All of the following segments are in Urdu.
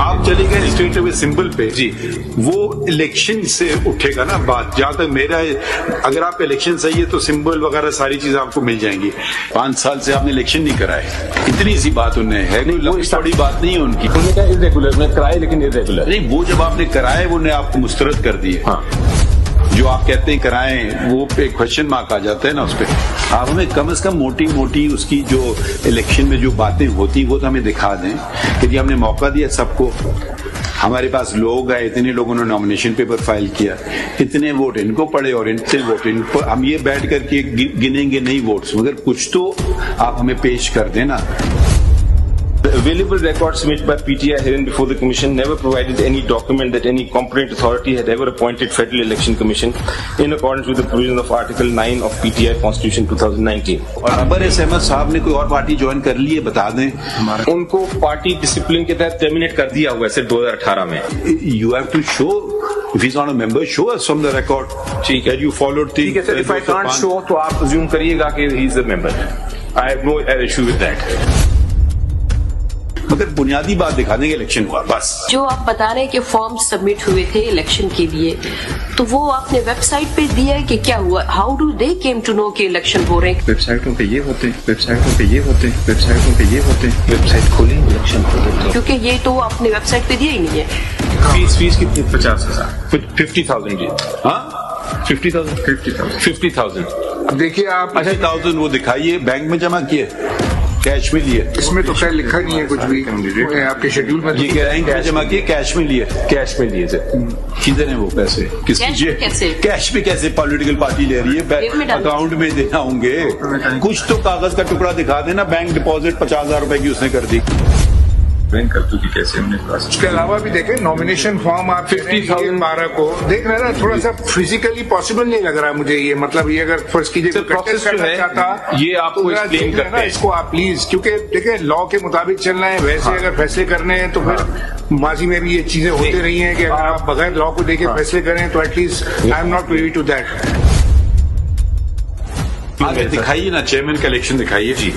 آپ چلے گئے اسٹیٹ اوے سمبل پہ جی، وہ الیکشن سے اٹھے گا نا بات. جہاں تک میرا اگر آپ کا الیکشن صحیح ہے تو سمبل وغیرہ ساری چیزیں آپ کو مل جائیں گی. 5 سال سے آپ نے الیکشن نہیں کرائے، اتنی سی بات انہیں ہے، بڑی بات نہیں ہے ان کی. ارریگولر میں کرائے لیکن ارریگولر نہیں، وہ جب آپ نے کرائے وہ نے آپ کو مسترد کر دیے. جو آپ کہتے ہیں کرائیں وہ پہ کوشچن مارک آ جاتا ہے نا اس پہ. آپ ہمیں کم از کم موٹی اس کی جو الیکشن میں جو باتیں ہوتی وہ تو ہمیں دکھا دیں کہ جی ہم نے موقع دیا سب کو، ہمارے پاس لوگ آئے، اتنے لوگوں نے نامینیشن پیپر فائل کیا، اتنے ووٹ ان کو پڑے اور اتنے ووٹ ان کو. ہم یہ بیٹھ کر کے گنیں گے نہیں ووٹس، مگر کچھ تو آپ ہمیں پیش کر دیں نا. The available records submitted by PTI herein before the Commission never provided any document that any competent authority had ever appointed Federal Election Commission in accordance with the provisions of Article 9 of PTI Constitution 2019. اور اکبر احمد صاحب نے کوئی اور پارٹی جوائن کر لی ہے بتا دیں. ان کو پارٹی ڈسپلن کے تحت ٹرمینیٹ کر دیا ہوا ہے صرف 2018 میں. You have to show, if he's not a member, show us from the record that you followed the. ٹھیک ہے سر, if I can't show تو آپ assume کریے گا کہ he is a member. I have no issue with that. مگر بنیادی بات دکھا دیں گے الیکشن ہوا بس. جو آپ بتا رہے ہیں کہ فارم سبمٹ ہوئے تھے الیکشن کے لیے تو وہ آپ نے ویب سائٹ پہ دیا ہے کہ کیا ہوا؟ How do they came to know کہ الیکشن ہو رہے ہیں؟ ویب سائٹوں پہ یہ ہوتے ہیں، ویب سائٹوں پہ یہ ہوتے ہیں، ویب سائٹوں پہ یہ ہوتے ہیں. ویب سائٹ کھولیں الیکشن ہوتے ہیں کیونکہ یہ تو آپ نے ویب سائٹ پہ دیا ہی نہیں ہے. فیس کتنی؟ 50,000 50,000 جی. ہاں 50,000 اب دیکھیے آپ 50,000 وہ دکھائیے بینک میں جمع کیے کیش میں لیے. اس میں تو خیر لکھا نہیں ہے کچھ بھی آپ کے شیڈیول میں. یہ کہہ رہے ہیں کیش جمع کیے کیش میں لیے. کیش میں لیے سر. کدھر ہیں وہ پیسے؟ کس کی کیش میں کیسے پولیٹیکل پارٹی لے رہی ہے؟ اکاؤنٹ میں دینا ہوں گے. کچھ تو کاغذ کا ٹکڑا دکھا دینا. بینک ڈپازٹ 50,000 روپے کی اس نے کر دی. کیسے ہم نے اس کے علاوہ بھی دیکھیں نامینیشن فارم آپ 50,012 کو دیکھ رہے ہیں نا, تھوڑا سا فزیکلی پاسبل نہیں لگ رہا ہے مجھے یہ. مطلب یہ اگر فرض کیجیے یہ آپ کو ایکسپلین کرنا اس کو آپ پلیز, کیونکہ دیکھیں لا کے مطابق چلنا ہے. ویسے اگر فیصلے کرنے ہیں تو پھر ماضی میں بھی یہ چیزیں ہوتی رہی ہیں کہ اگر آپ بغیر لا کو دیکھ کے فیصلے کریں تو at least I am not privy to that. دکھائیے نا چیئرمین کا الیکشن دکھائیے جی.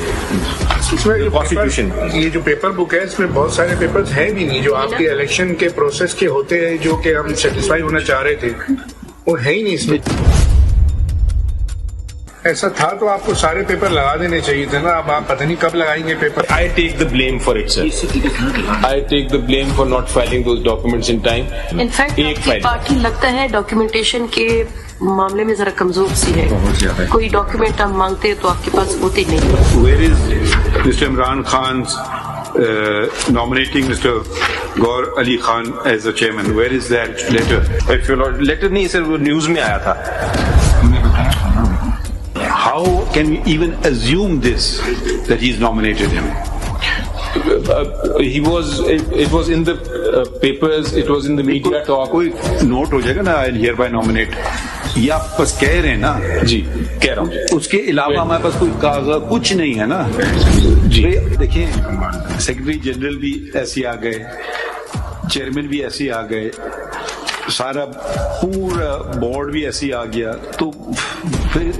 اس میں کانسٹیٹیوشن یہ جو پیپر بک ہے اس میں بہت سارے پیپرز ہیں بھی نہیں جو آپ کے الیکشن کے پروسیس کے ہوتے ہیں جو کہ ہم سیٹسفائی ہونا چاہ رہے تھے, وہ ہے ہی نہیں اس میں. ایسا تھا تو آپ کو سارے پیپر لگا دینے چاہیے تھے نا. اب آپ پتہ نہیں کب لگائیں گے paper. I take the blame for it, sir. I take the blame for not filing those documents in time. In fact, آپ کی پارٹی لگتا ہے ڈاکیومنٹیشن کے معاملے میں ذرا کمزور سی ہے. کوئی ڈاکیومنٹ ہم مانگتے ہیں تو آپ کے پاس ہوتے نہیں. Where is Mr. Imran Khan's nominating Mr. Gaur Ali Khan as the chairman? Where is that letter? If you're not letter نہیں sir, وہ نیوز میں آیا تھا. How can we even assume this that he's nominated him? It was in the papers, it was in the media talk. کوئی نوٹ ہو جائے گا نا I'll hereby nominate. یہ آپ بس کہہ رہے ہیں نا جی, کہہ رہا ہوں. اس کے علاوہ ہمارے پاس کوئی کاغذ کچھ نہیں ہے نا جی. دیکھیں سیکرٹری جنرل بھی ایسے آ گئے, چیئرمین بھی ایسے آ گئے, سارا پورا بورڈ بھی ایسے آ گیا, تو پھر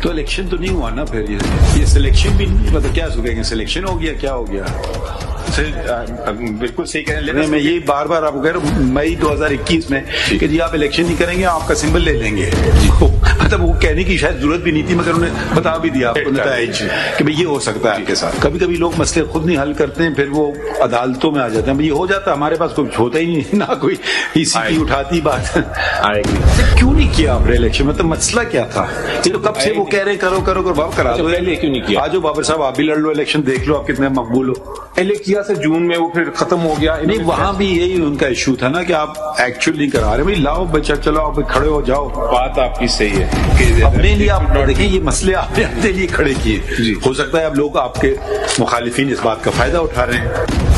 تو الیکشن تو نہیں ہوا نا. پھر یہ سلیکشن بھی مطلب کیا سو گے سلیکشن ہو گیا کیا ہو گیا؟ بالکل صحیح کہہ رہے ہیں. میں یہی بار بار آپ کو کہہ رہا ہوں مئی 2021 میں کہ جی آپ الیکشن نہیں کریں گے آپ کا سمبل لے لیں گے. مطلب وہ کہنے کی شاید ضرورت بھی نہیں تھی مگر انہوں نے بتا بھی دیا آپ کو نتائج کہ بھئی یہ ہو سکتا ہے آپ کے ساتھ. کبھی کبھی لوگ مسئلے خود نہیں حل کرتے ہیں, پھر وہ عدالتوں میں آ جاتے ہیں. یہ ہو جاتا ہے, ہمارے پاس کچھ ہوتا ہی نہیں, نہ کوئی EC کی اٹھاتی بات. کیوں نہیں کیا آپ نے الیکشن؟ مطلب مسئلہ کیا تھا؟ تو کب سے وہ کہہ رہے کرو کرو کرو بابا کرا دو. پہلے کیوں نہیں کیا؟ آج بابر صاحب آپ بھی لڑ لو الیکشن, دیکھ لو آپ کتنے مقبول ہو. پہلے کیا سر جون میں, وہ پھر ختم ہو گیا. نہیں وہاں بھی یہی ان کا ایشو تھا نا کہ آپ ایکچوئل نہیں کرا رہے. بھائی لاؤ بچہ چلو آپ کھڑے ہو جاؤ. بات آپ کی صحیح ہے. اپنے لیے آپ دیکھیں یہ مسئلے آپ نے اپنے لیے کھڑے کیے. ہو سکتا ہے اب لوگ آپ کے مخالفین اس بات کا فائدہ اٹھا رہے ہیں.